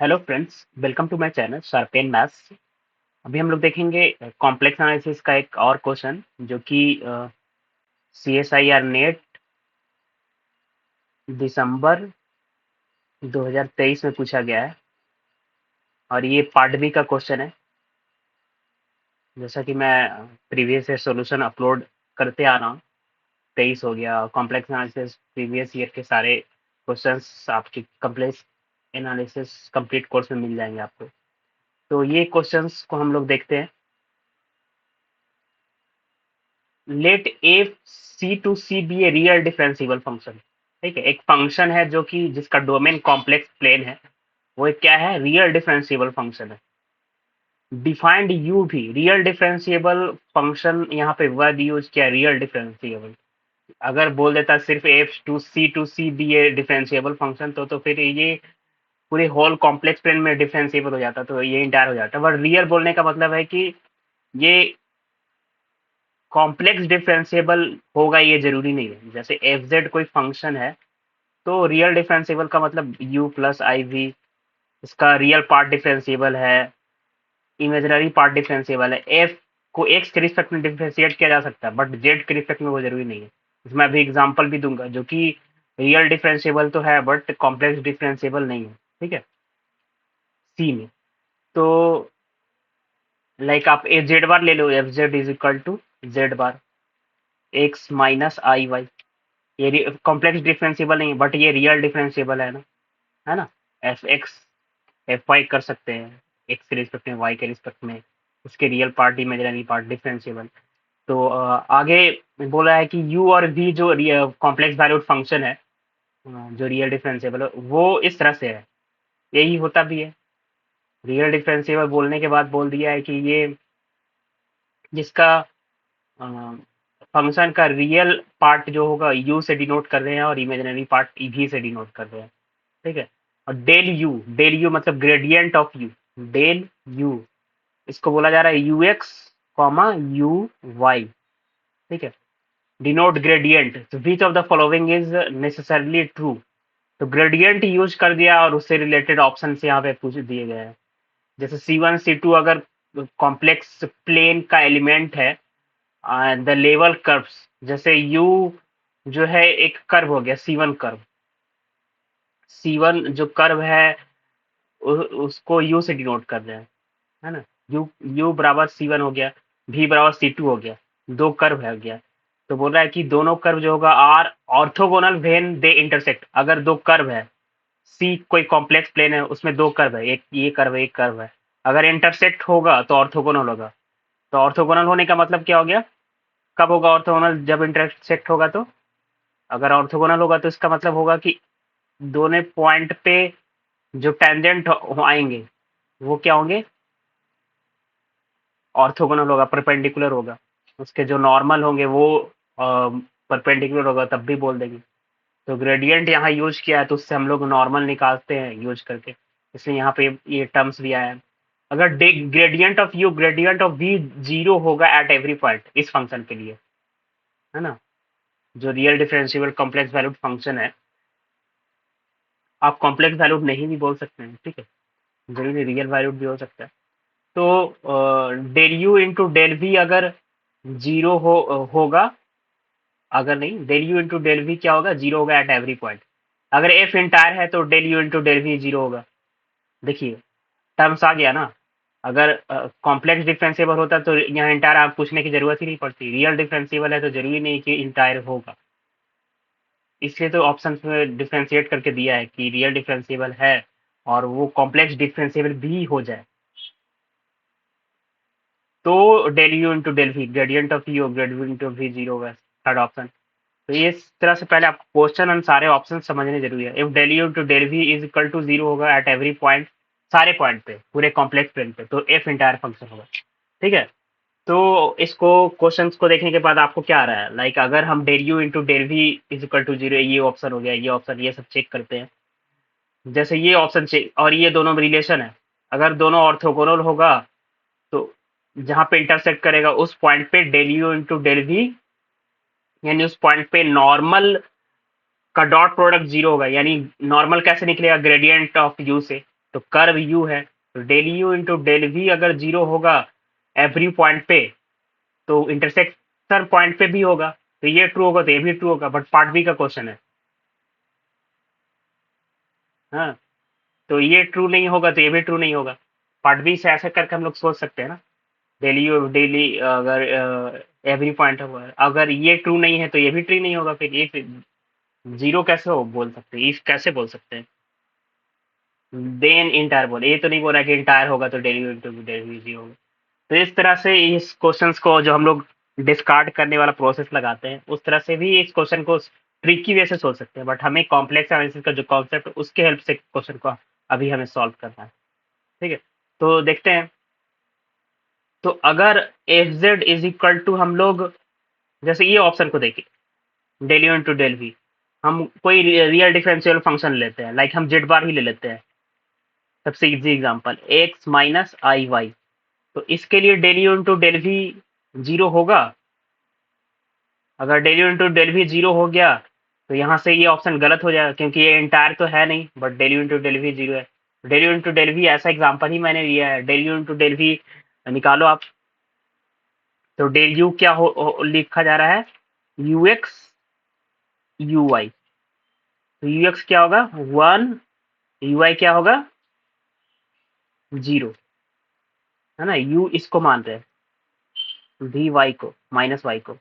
Hello friends, welcome to my channel sharpen maths. अभी हम लोग देखेंगे कॉम्प्लेक्स एनालिसिस का एक और क्वेश्चन जो कि CSIR नेट दिसंबर 2023 में पूछा गया है और ये पार्ट बी का क्वेश्चन है। जैसा कि मैं प्रीवियस ईयर सॉल्यूशन अपलोड करते आ रहा हूँ, 23 हो गया। कॉम्प्लेक्स एनालिसिस प्रीवियस ईयर के सारे क्वेश्चंस आपकी कॉम्प्लेक्स एनालिसिस कंप्लीट कोर्स में मिल जाएंगे आपको। तो ये क्वेश्चंस को हम लोग देखते हैं। Let A C to C be a real differentiable function. ठीक है, एक फंक्शन है जो कि जिसका डोमेन कॉम्प्लेक्स प्लेन है, वो एक क्या है, रियल डिफरेंशिएबल फंक्शन है। डिफाइंड यू भी रियल डिफरेंशिएबल फंक्शन, यहाँ पे वर्ड यूज किया रियल डिफरेंशिएबल। अगर बोल देता सिर्फ to C be a differentiable function तो फिर ये पूरे होल कॉम्प्लेक्स प्लेन में डिफरेंशिएबल हो जाता, तो ये इंटायर हो जाता। बट रियल बोलने का मतलब है कि ये कॉम्प्लेक्स डिफरेंशिएबल होगा, ये जरूरी नहीं है। जैसे एफ जेड कोई फंक्शन है तो रियल डिफरेंशिएबल का मतलब यू प्लस आई वी, इसका रियल पार्ट डिफरेंशिएबल है, इमेजिनरी पार्ट डिफरेंशिएबल है। एफ को एक्स के रिस्पेक्ट में डिफरेंशिएट किया जा सकता है, बट जेड के रिस्पेक्ट में वो जरूरी नहीं है। इसमें अभी एग्जांपल भी दूंगा जो कि रियल डिफरेंशिएबल तो है बट कॉम्प्लेक्स डिफरेंशिएबल नहीं है। ठीक है, सी में। तो लाइक आप ए जेड बार ले लो, f Z is equal to z bar x minus i y. ये कॉम्प्लेक्स डिफरेंशिएबल नहीं है बट ये रियल डिफरेंशिएबल है ना। एफ एक्स एफ वाई कर सकते हैं, एक्स के रिस्पेक्ट में, वाई के रिस्पेक्ट में, उसके real part imaginary part differentiable. तो आगे बोला है कि यू और वी जो कॉम्प्लेक्स वैल्यूड फंक्शन है, जो रियल डिफरेंशिएबल है, वो इस तरह से है। यही होता भी है। रियल डिफरेंशिएबल बोलने के बाद बोल दिया है कि ये जिसका फंक्शन का रियल पार्ट जो होगा यू से डिनोट कर रहे हैं और इमेजिनरी पार्ट वी से डिनोट कर रहे हैं। ठीक है। और डेल यू मतलब gradient of U. Del U, इसको बोला जा रहा है U X comma U Y. ठीक है, डिनोट ग्रेडियंट, तो which of the following is necessarily true. तो ग्रेडियंट यूज कर दिया और उससे रिलेटेड ऑप्शन से यहाँ पे पूछ दिए गए हैं। जैसे C1 C2 अगर कॉम्प्लेक्स प्लेन का एलिमेंट है, द लेवल कर्व्स, जैसे यू जो है एक कर्व हो गया, C1 कर्व। C1 जो कर्व है उसको यू से डिनोट कर रहे हैं, है ना। यू यू बराबर C1 हो गया, भी बराबर C2 हो गया, दो कर्व है गया। तो बोल रहा है कि दोनों कर्व जो होगा are orthogonal when they intersect. अगर दो कर्व है, सी कोई कॉम्प्लेक्स प्लेन है, उसमें दो कर्व है, एक ये कर्व है एक कर्व है, अगर इंटरसेक्ट होगा तो ऑर्थोगोनल होगा। तो ऑर्थोगोनल होने का मतलब क्या हो गया, कब होगा ऑर्थोगोनल, जब इंटरसेक्ट होगा। तो अगर ऑर्थोगोनल होगा तो इसका मतलब होगा कि दोनों पॉइंट पे जो टेंजेंट आएंगे वो क्या होंगे, ऑर्थोगोनल होगा, परपेंडिकुलर होगा। उसके जो नॉर्मल होंगे वो परपेंडिकुलर होगा, तब भी बोल देंगे। तो ग्रेडियंट यहाँ यूज किया है तो उससे हम लोग नॉर्मल निकालते हैं यूज करके, इसलिए यहाँ पे ये टर्म्स भी आया है। अगर ग्रेडियंट ऑफ वी जीरो होगा एट एवरी पॉइंट इस फंक्शन के लिए, है ना, जो real differentiable complex valued function है। आप कॉम्प्लेक्स वैल्यूड नहीं भी बोल सकते हैं, ठीक है, जरूरी रियल वैल्यूड भी हो सकता है। तो del you into del V अगर जीरो होगा, अगर नहीं, del you into del we क्या होगा, जीरो होगा एट एवरी पॉइंट। अगर एफ इंटायर है तो del you into del we zero होगा। देखिए टर्म्स आ गया ना। अगर कॉम्प्लेक्स डिफरेंशिएबल होता तो यहाँ इंटायर आप पूछने की जरूरत ही नहीं पड़ती। रियल डिफरेंशिएबल है तो जरूरी नहीं कि इंटायर होगा, इसलिए तो ऑप्शन में डिफरेंशिएट करके दिया है कि रियल डिफरेंशिएबल है और वो कॉम्प्लेक्स डिफरेंशिएबल भी हो जाए तो del you into del we, gradient of U gradient into V zero होगा, थर्ड ऑप्शन। तो ये इस तरह से पहले आप क्वेश्चन और सारे ऑप्शन समझने जरूरी है। If del you into del we is equal to zero होगा एट एवरी पॉइंट, सारे पॉइंट पे, पूरे कॉम्प्लेक्स प्लेन पे, तो एफ इंटायर फंक्शन होगा। ठीक है। तो इसको क्वेश्चंस को देखने के बाद आपको क्या आ रहा है, लाइक अगर हम del you into del we is equal to zero, ये ऑप्शन हो गया, ये ऑप्शन, ये सब चेक करते हैं। जैसे ये ऑप्शन चेक और ये दोनों में रिलेशन है, अगर दोनों ऑर्थोगोनल होगा तो जहां पे इंटरसेक्ट करेगा उस पॉइंट पे del you into del V, यानी उस पॉइंट पे नॉर्मल का डॉट प्रोडक्ट जीरो होगा। यानी नॉर्मल कैसे निकलेगा, ग्रेडियंट ऑफ यू से। तो कर्व यू है, तो del you into del V अगर जीरो होगा एवरी पॉइंट पे, तो इंटरसेक्शन पॉइंट पे भी होगा, तो ये ट्रू होगा तो ये भी ट्रू होगा, बट पार्ट बी का क्वेश्चन है। हाँ, तो ये ट्रू नहीं होगा तो ये भी ट्रू नहीं होगा। पार्ट बी से ऐसे करके हम लोग सोच सकते हैं ना, डेली अगर एवरी पॉइंट होगा, अगर ये ट्रू नहीं है तो ये भी ट्रू नहीं होगा, फिर ये जीरो कैसे हो बोल सकते हैं, इफ कैसे बोल सकते हैं। देन इंटायर बोले, ये तो नहीं बोल रहा कि इंटायर होगा तो डेली इंटू डेली जीरो होगा। तो इस तरह से इस क्वेश्चंस को जो हम लोग डिस्कार्ड करने वाला प्रोसेस लगाते हैं, उस तरह से भी इस क्वेश्चन को ट्रिकी वे से सोच सकते हैं, बट हमें कॉम्प्लेक्स एनालिसिस का जो कॉन्सेप्ट उसके हेल्प से क्वेश्चन को अभी हमें सॉल्व करना है। ठीक है, तो देखते हैं। तो अगर F Z is equal to, हम लोग जैसे ये ऑप्शन को देखें, del you into del V, हम कोई रियल डिफरेंशियल फंक्शन लेते हैं, लाइक हम जेड बार ही ले लेते हैं, सबसे easy example x minus i y. तो इसके लिए del you into del we zero होगा। अगर del you into del we zero हो गया तो यहाँ से ये ऑप्शन गलत हो जाएगा, क्योंकि ये इंटायर तो है नहीं, but del you into del we zero है। Del you into del v ऐसा एग्जाम्पल ही मैंने लिया है, del you into del v निकालो आप। तो डेल यू क्या लिखा जा रहा है, यू एक्स यू वाई। तो यू एक्स क्या होगा 1, यू वाई क्या होगा 0, है ना, यू इसको मान रहे हैं, वी वाई को माइनस वाई को।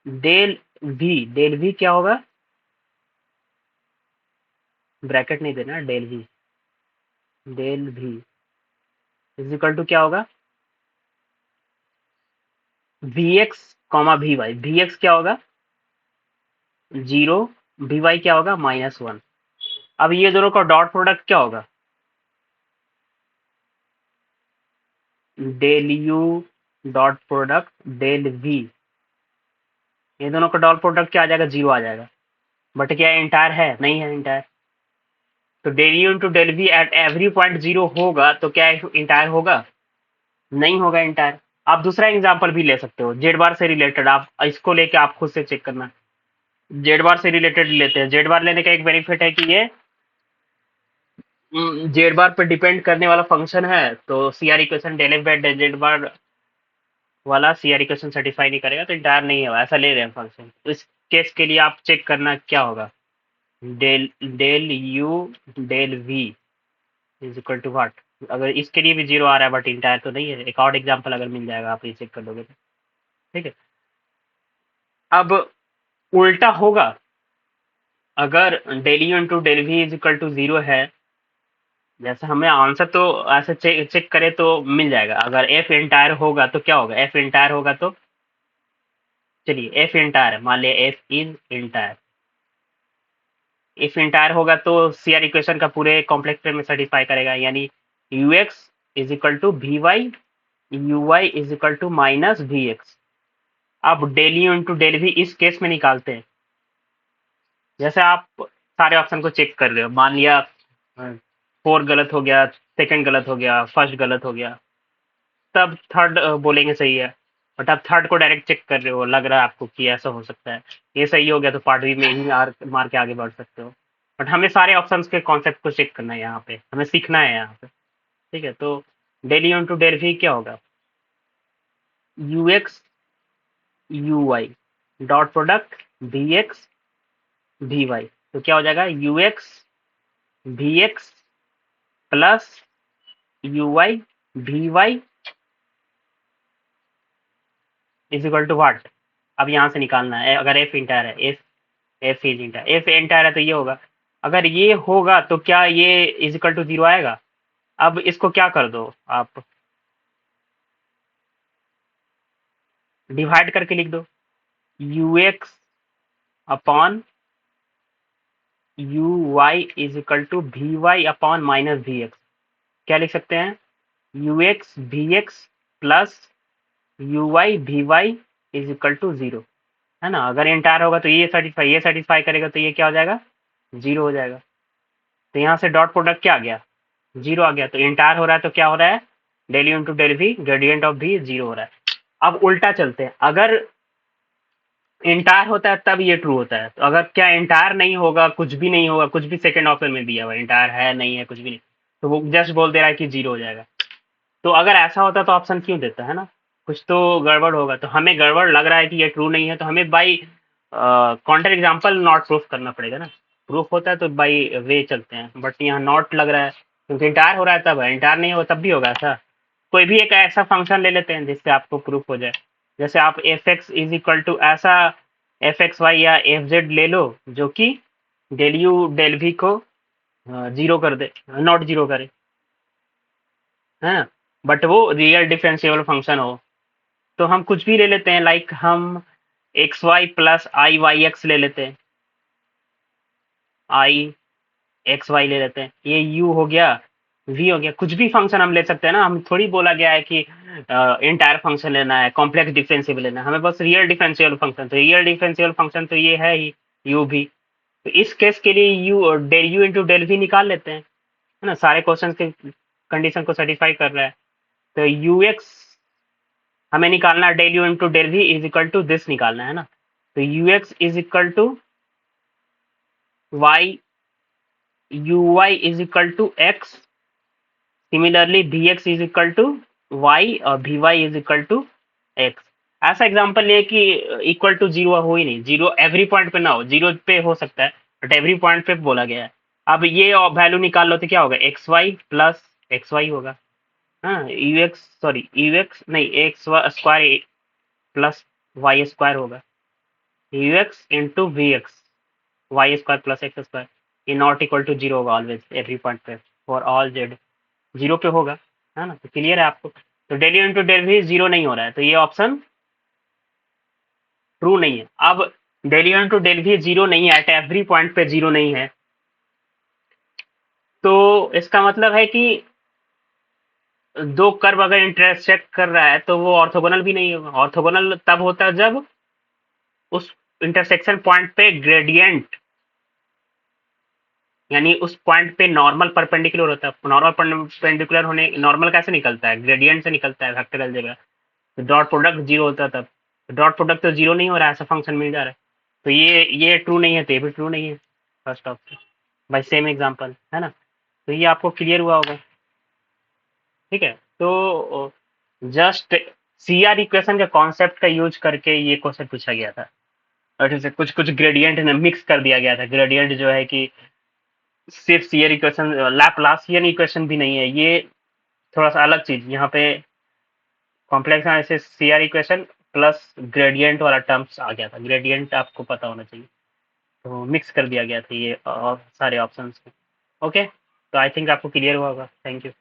डेल वी क्या होगा, ब्रैकेट नहीं देना, del we is equal to क्या होगा v x comma v y. V x क्या होगा 0, वी वाई क्या होगा -1। अब ये दोनों का डॉट प्रोडक्ट क्या होगा, del u dot product del v, ये दोनों का डॉट प्रोडक्ट क्या आ जाएगा 0 आ जाएगा। बट क्या इंटायर है, नहीं है इंटायर। तो del you into del v at every point 0 होगा तो क्या इंटायर होगा, नहीं होगा इंटायर। आप दूसरा एग्जांपल भी ले सकते हो, जेड बार से रिलेटेड, आप इसको लेके आप खुद से चेक करना। जेड बार से रिलेटेड लेते हैं, जेड बार लेने का एक बेनिफिट है कि ये जेड बार पर डिपेंड करने वाला फंक्शन है, तो CR equation del f by z bar वाला सीआर इक्वेशन सेटिस्फाई नहीं करेगा, तो इंटायर नहीं है, ऐसा ले रहे हैं फंक्शन। तो इस केस के लिए आप चेक करना क्या होगा, del del u del we is equal to what. अगर इसके लिए भी 0 आ रहा है बट इंटायर तो नहीं है, एक और एग्जांपल अगर मिल जाएगा आप ये चेक कर लोगे तो। ठीक है, अब उल्टा होगा, अगर del you into del we is equal to 0 है, जैसे हमें आंसर तो ऐसे चेक करें तो मिल जाएगा। अगर एफ इंटायर होगा तो क्या होगा, एफ इंटायर होगा तो चलिए एफ इंटायर मान लिया, F is entire, if entire होगा तो सीआर इक्वेशन का पूरे कॉम्प्लेक्स में सेटिस्फाई करेगा, यानी u x is equal to v y, u y is equal to minus v x. अब del you into del v इस केस में निकालते हैं, जैसे आप सारे ऑप्शन को चेक कर रहे हो, मान लिया 4 गलत हो गया, सेकंड गलत हो गया, फर्स्ट गलत हो गया, तब थर्ड बोलेंगे सही है। बट आप थर्ड को डायरेक्ट चेक कर रहे हो, लग रहा है आपको कि ऐसा हो सकता है, ये सही हो गया तो पार्ट बी में ही मार के आगे बढ़ सकते हो। बट हमें सारे ऑप्शंस के कॉन्सेप्ट को चेक करना है, यहाँ पे हमें सीखना है यहाँ पे। ठीक है, तो del you into del we क्या होगा, u x u y dot product v x v y. तो क्या हो जाएगा u x v x plus u y v y is equal to what. अब यहाँ से निकालना है, अगर एफ इंटायर है, f is entire, f entire है तो ये होगा। अगर ये होगा तो क्या ये इज इक्वल टू 0 आएगा। अब इसको क्या कर दो आप, डिवाइड करके लिख दो, u x upon u y is equal to v y upon minus v x. क्या लिख सकते हैं, u x v x plus u y v y is equal to 0, है ना। अगर इंटायर होगा तो ये सेटिस्फाई करेगा तो ये क्या हो जाएगा 0 हो जाएगा। तो यहाँ से डॉट प्रोडक्ट क्या आ गया 0 आ गया, तो इंटायर हो रहा है तो क्या हो रहा है, del you into del we gradient of भी 0 हो रहा है। अब उल्टा चलते हैं, अगर इंटायर होता है तब ये ट्रू होता है। तो अगर क्या इंटायर नहीं होगा, कुछ भी नहीं होगा, कुछ भी सेकंड ऑप्शन में दिया हुआ इंटायर है नहीं है कुछ भी नहीं, तो वो जस्ट बोल दे रहा है कि जीरो हो जाएगा। तो अगर ऐसा होता तो ऑप्शन क्यों देता है ना, कुछ तो गड़बड़ होगा। तो हमें गड़बड़ लग रहा है कि ये ट्रू नहीं है, तो हमें by counter example not proof करना पड़ेगा ना। प्रूफ होता है तो बाई वे चलते हैं, बट यहाँ नॉट लग रहा है क्योंकि इंटायर हो रहा है तब है, इंटायर नहीं हो तब भी होगा ऐसा। कोई भी एक ऐसा फंक्शन ले लेते हैं जिससे आपको प्रूफ हो जाए। जैसे आप f x is equal to ऐसा एफ एक्स वाई या एफ जेड ले लो जो कि डेल यू डेल वी को जीरो कर दे, नॉट जीरो करे, है ना, बट वो रियल डिफरेंशिएबल फंक्शन हो। तो हम कुछ भी ले लेते हैं, लाइक हम एक्स वाई प्लस आई वाई एक्स ले लेते हैं, आई एक्स वाई ले लेते हैं, ये यू हो गया, वी हो गया, कुछ भी फंक्शन हम ले सकते हैं ना। हम थोड़ी बोला गया है कि इंटायर फंक्शन लेना है, कॉम्प्लेक्स डिफरेंशिएबल लेना है, हमें बस रियल डिफरेंशिएबल फंक्शन। तो रियल डिफरेंशिएबल फंक्शन तो ये है ही, यू भी। तो इस केस के लिए u del you into del v निकाल लेते हैं, है ना, सारे क्वेश्चन के कंडीशन को सेटिस्फाई कर रहा है। तो यू एक्स हमें निकालना है, del you into del we is equal to this निकालना है ना। तो u x is equal to y, u y is equal to x, similarly v x is equal to y और v y is equal to x. ऐसा example ले कि equal to zero हो ही नहीं, जीरो एवरी पॉइंट पे ना हो, zero पे हो सकता है बट एवरी पॉइंट पे बोला गया है। अब ये वैल्यू निकाल लो तो क्या होगा, x y plus x y होगा, हाँ u x sorry u x नहीं x square plus y square होगा, u x into v x, y square plus x square, ये नॉट इक्वल टू जीरो होगा ऑलवेज एवरी पॉइंट पे for all z, zero पे होगा, है ना। तो क्लियर है आपको। तो del you into del we zero नहीं हो रहा है, तो ये ऑप्शन ट्रू नहीं है। अब del you into del we zero नहीं है, एट एवरी पॉइंट पे जीरो नहीं है, तो इसका मतलब है कि दो कर्व अगर इंटरसेक्ट कर रहा है तो वो ऑर्थोगोनल भी नहीं होगा। ऑर्थोगोनल तब होता है जब उस इंटरसेक्शन पॉइंट पे ग्रेडियंट, यानी उस पॉइंट पे नॉर्मल परपेंडिकुलर होता है। नॉर्मल परपेंडिकुलर होने, नॉर्मल कैसे निकलता है, ग्रेडियंट से निकलता है वेक्टर अलजेब्रा। तो डॉट प्रोडक्ट जीरो होता है तब, डॉट प्रोडक्ट तो जीरो नहीं हो रहा है, ऐसा फंक्शन मिल जा रहा है, तो ये ट्रू नहीं है, तो ये भी ट्रू नहीं है first option, by same example, है ना। तो ये आपको क्लियर हुआ होगा, ठीक है। तो जस्ट सीआर इक्वेशन के कॉन्सेप्ट का यूज करके ये क्वेश्चन पूछा गया था, और जैसे कुछ कुछ ग्रेडियंट ने मिक्स कर दिया गया था। ग्रेडियंट जो है कि सिर्फ सीआर इक्वेशन, लैप्लासियन इक्वेशन भी नहीं है, ये थोड़ा सा अलग चीज यहाँ पे complex analysis CR equation plus gradient वाला टर्म्स आ गया था। ग्रेडियंट आपको पता होना चाहिए, तो मिक्स कर दिया गया था ये और सारे ऑप्शंस को। ओके, तो आई थिंक आपको क्लियर हुआ होगा। Thank you.